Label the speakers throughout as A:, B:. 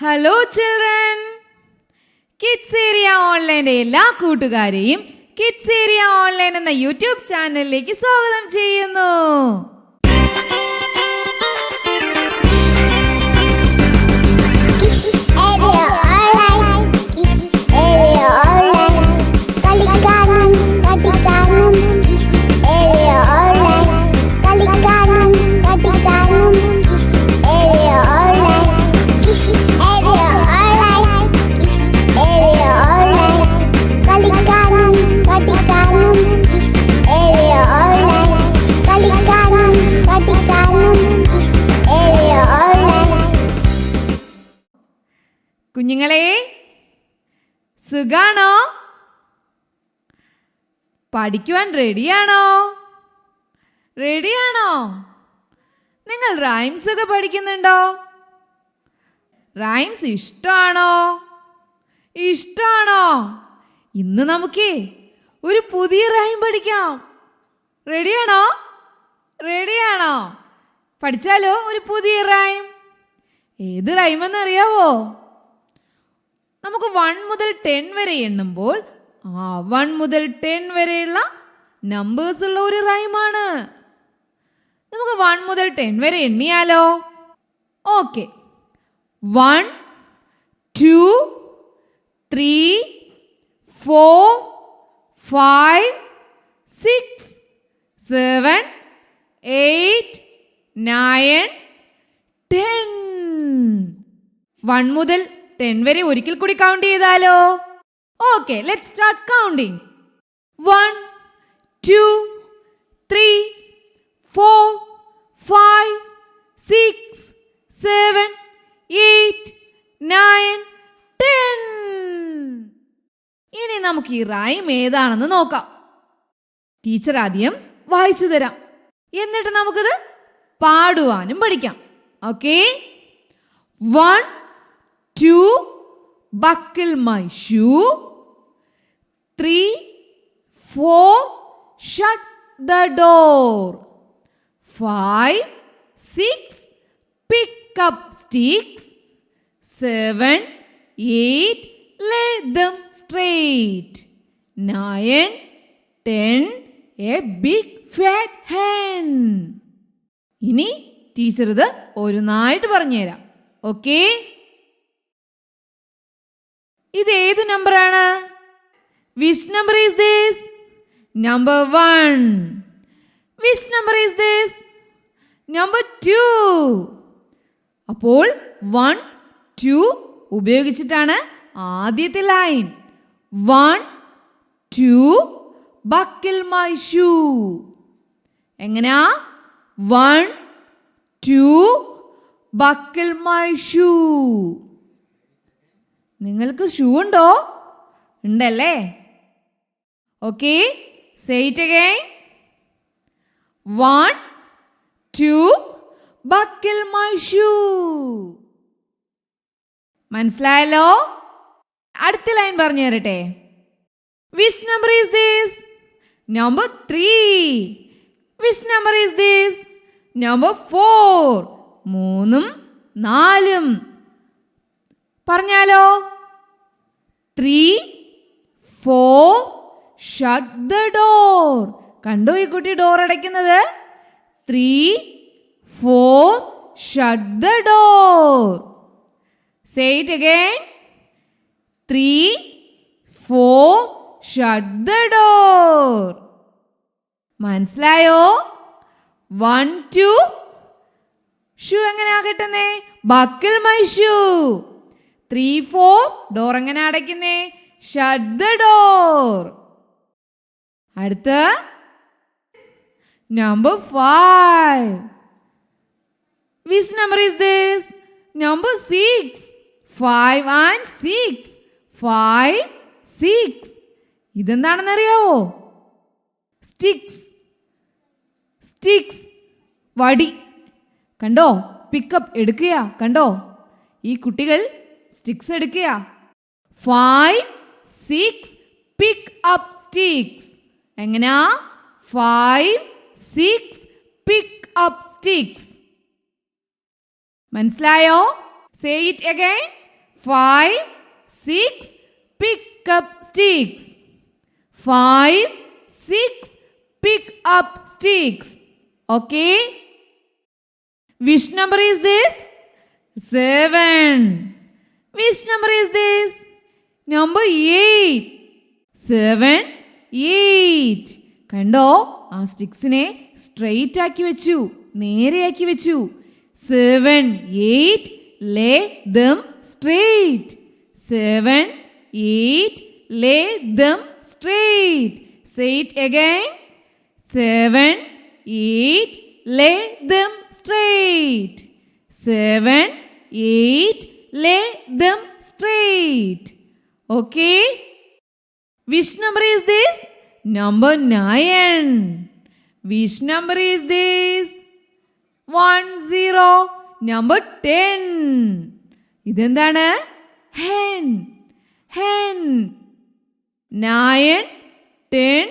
A: Hello children, kids area ഓൺലൈൻ്റെ എല്ലാ കൂട്ടുകാരെയും kids area online എന്ന യൂട്യൂബ് ചാനലിലേക്ക് സ്വാഗതം ചെയ്യുന്നു. കുഞ്ഞുങ്ങളെ, സുഖാണോ? പഠിക്കുവാൻ റെഡിയാണോ? നിങ്ങൾ റൈംസ് ഒക്കെ പഠിക്കുന്നുണ്ടോ? റൈംസ് ഇഷ്ടമാണോ? ഇന്ന് നമുക്കേ ഒരു പുതിയ റൈം പഠിക്കാം. റെഡിയാണോ? പഠിച്ചാലോ ഒരു പുതിയ റൈം? ഏത് റൈമെന്നറിയാവോ? നമുക്ക് 1 മുതൽ 10 വരെ എണ്ണുമ്പോൾ 1 മുതൽ 10 വരെയുള്ള നമ്പേഴ്സ് ഉള്ള ഒരു റൈമാണ്. നമുക്ക് 1 മുതൽ 10 വരെ എണ്ണിയാലോ? ഓക്കെ. 1 2 3 4 5 6 7 8 9 10. 1 മുതൽ 10 വരെ ഒരിക്കൽ കൂടി കൗണ്ട് ചെയ്താലോ? Okay, let's start counting. 1 2 3 4 5 6 7 8 9 10. ഇനി നമുക്ക് ഈ റൈം ഏതാണെന്ന് നോക്കാം. ടീച്ചർ ആദ്യം വായിച്ചു തരാം, എന്നിട്ട് നമുക്കിത് പാടുവാനും പഠിക്കാം. Okay. 1 2 buckle my shoe. 3 4 shut the door. 5 6 pick up sticks. 7 8 lay them straight. 9 10 a big fat hen. ഇനി ടീച്ചർ ഇത് ഓരോന്നായിട്ട് പറഞ്ഞുതരാം. ഓക്കെ. ഇത് ഏത് നമ്പറാണ്? Which number is this? Number 1. Which number is this? Number 2. അപ്പോൾ 1 2 ഉപയോഗിച്ചിട്ടാണ് ആദ്യത്തെ ലൈൻ. 1 2 buckle my shoe. എങ്ങനെയാ? 1 2 buckle my shoe. നിങ്ങൾക്ക് ഷൂ ഉണ്ടോ? ഉണ്ടല്ലേ? Okay, say it again. 1 2 buckle my shoe. മനസ്സിലായല്ലോ? അടുത്ത ലൈൻ പറഞ്ഞു തരട്ടെ. Which number is this? Number 3. Which number is this? Number 4. 3ഉം 4ഉം പറഞ്ഞാലോ? 3 4 shut the door. കണ്ടോ ഈ കുട്ടി ഡോർ അടയ്ക്കുന്നത്? 3 4 shut the door. Say it again. 3 4 shut the door. മനസ്സിലായോ? 1 2 ഷൂ എങ്ങനെ ആകട്ടെ? buckle my shoe. 3 4 ഡോർ എങ്ങനെ അടയ്ക്കുന്നേ? Shut the door. അടുത്ത number 5. Which number is this? Number 6. 5 and 6. 5 6. ഇതെന്താണെന്നറിയാവോ? സ്റ്റിക്സ് വടി. കണ്ടോ? പിക്കപ്പ് എടുക്കുക. കണ്ടോ? ഈ കുട്ടികൾ സ്റ്റിക്സ് എടുക്കുക. 5 6 പിക്ക് അപ്പ് സ്റ്റിക്സ്. എങ്ങനെയാ? 5 6 പിക്ക് അപ്പ് സ്റ്റിക്സ്. മനസ്സിലായോ? Say it again. 5, 6, pick up sticks. 5, 6, pick up sticks. Okay? Which number is this? 7. Which number is this? Number 8. 7, 8. കണ്ടോ, ആ സ്റ്റിക്സിനെ സ്ട്രെയിറ്റ് ആക്കി വെച്ചു, നേരെയാക്കി വെച്ചു. 7, 8, lay them straight. 7, 8, lay them straight. Say it again. 7, 8, lay them straight. 7, 8, lay them straight. Okay? Which number is this? Number 9. Which number is this? 1, 0. Number 10. ഇതെന്താണ്? hen. hen. 9, 10,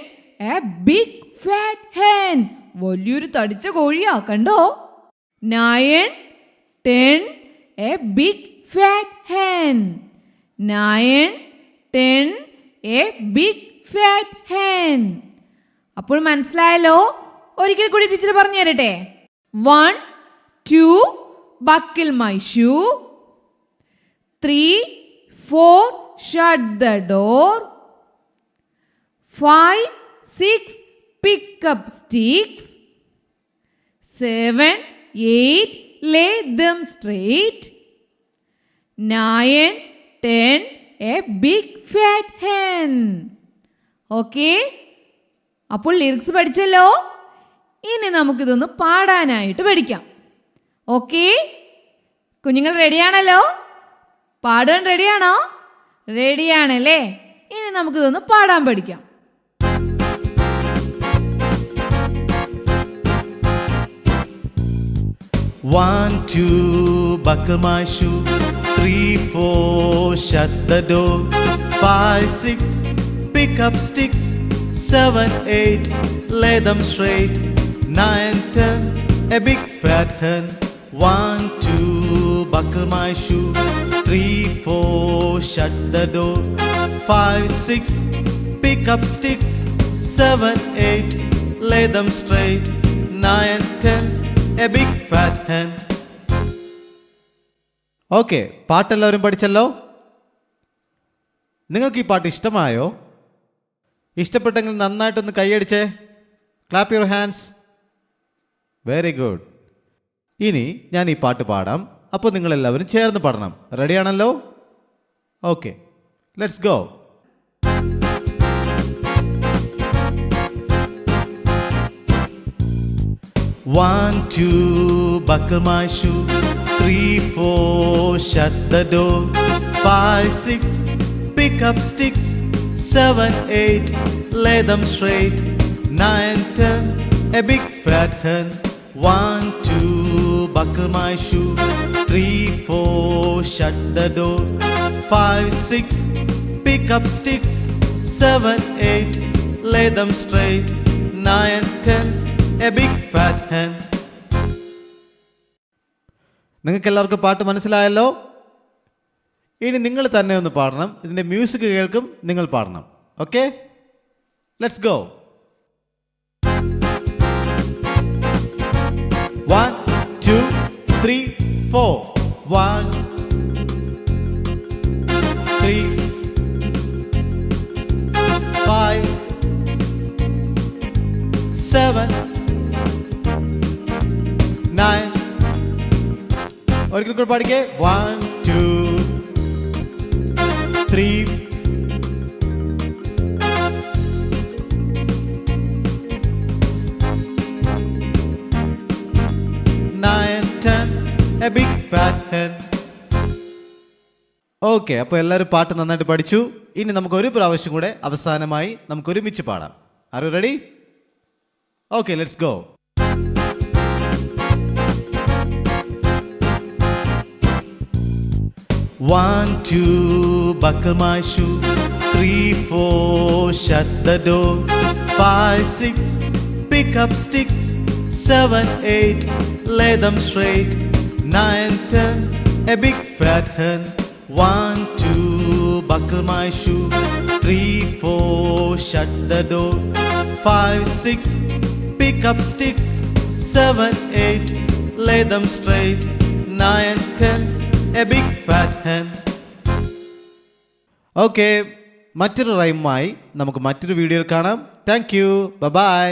A: a big fat hen. വലിയൊരു തടിച്ച കോഴിയാ, കണ്ടോ? 9, 10, a big fat hen. 9, 10, a big fat hen. അപ്പോൾ മനസ്സിലായല്ലോ? ഒരിക്കൽ കൂടി teacher പറഞ്ഞു തരട്ടെ. 1, 2, buckle my shoe. 3, 4, shut the door. 5, 6, pick up sticks. 7, 8, lay them straight. 9, 10, a big fat hen. Okay? അപ്പോൾ ലിറിക്സ് പഠിച്ചല്ലോ. ഇനി നമുക്കിതൊന്ന് പാടാനായിട്ട് പഠിക്കാം. ഓക്കെ? കുഞ്ഞുങ്ങൾ റെഡിയാണല്ലോ? പാടാൻ റെഡിയാണോ? റെഡിയാണല്ലേ? ഇനി നമുക്കിതൊന്ന് പാടാൻ പഠിക്കാം.
B: 1, 2, buckle my shoe. 3, 4, shut the door. 5, 6, pick up sticks. 7, 8, lay them straight. 9, 10, a big fat hen. 1, 2, buckle my shoe. 3, 4, shut the door. 5, 6, pick up sticks. 7, 8, lay them straight. 9, 10, a big fat hen.
C: Okay, പാട്ടെല്ലാവരും പഠിച്ചല്ലോ. നിങ്ങൾക്ക് ഈ പാട്ട് ഇഷ്ടമായോ? ഇഷ്ടപ്പെട്ടെങ്കിൽ നന്നായിട്ടൊന്ന് കൈയടിച്ചേ. Clap your hands. Very good. ഇനി ഞാൻ ഈ പാട്ട് പാടാം, അപ്പോൾ നിങ്ങളെല്ലാവരും ചേർന്ന് പാടണം. റെഡിയാണല്ലോ? Okay, let's go.
B: 1, 2, buckle my shoe. 3, 4, shut the door. 5, 6, pick up sticks. 7, 8, lay them straight. 9, 10, a big fat hen. 1, 2, buckle my shoe. 3, 4, shut the door. 5, 6, pick up sticks. 7, 8, lay them straight. 9, 10, a big fat hen.
C: നിങ്ങൾക്ക് എല്ലാവർക്കും പാട്ട് മനസ്സിലായല്ലോ? ഇനി നിങ്ങൾ തന്നെ ഒന്ന് പാടണം. ഇതിൻ്റെ മ്യൂസിക് കേൾക്കും, നിങ്ങൾ പാടണം. Okay, let's go.
B: 1, 2, 3, 4. 1, 3, 5, 7, 9. ഒരിക്കൽ കൂടെ പാടിക്കേ. 1, 2, 3, 9, 10, a big fat hen.
C: Okay, അപ്പോൾ എല്ലാവരും പാട്ട് നന്നായിട്ട് പഠിച്ചു. ഇനി നമുക്ക് ഒരു പ്രാവശ്യം കൂടെ അവസാനമായി നമുക്ക് ഒരുമിച്ച് പാടാം. Are you ready? Okay, let's go.
B: 1, 2, buckle my shoe. 3, 4, shut the door. 5, 6, pick up sticks. 7, 8, lay them straight. 9, 10, a big fat hen. 1, 2, buckle my shoe. 3, 4, shut the door. 5, 6, pick up sticks. 7, 8, lay them straight. 9, 10, a big fat hen.
C: Okay, മറ്റൊരു റൈമുമായി നമുക്ക് മറ്റൊരു വീഡിയോയിൽ കാണാം. Thank you, by.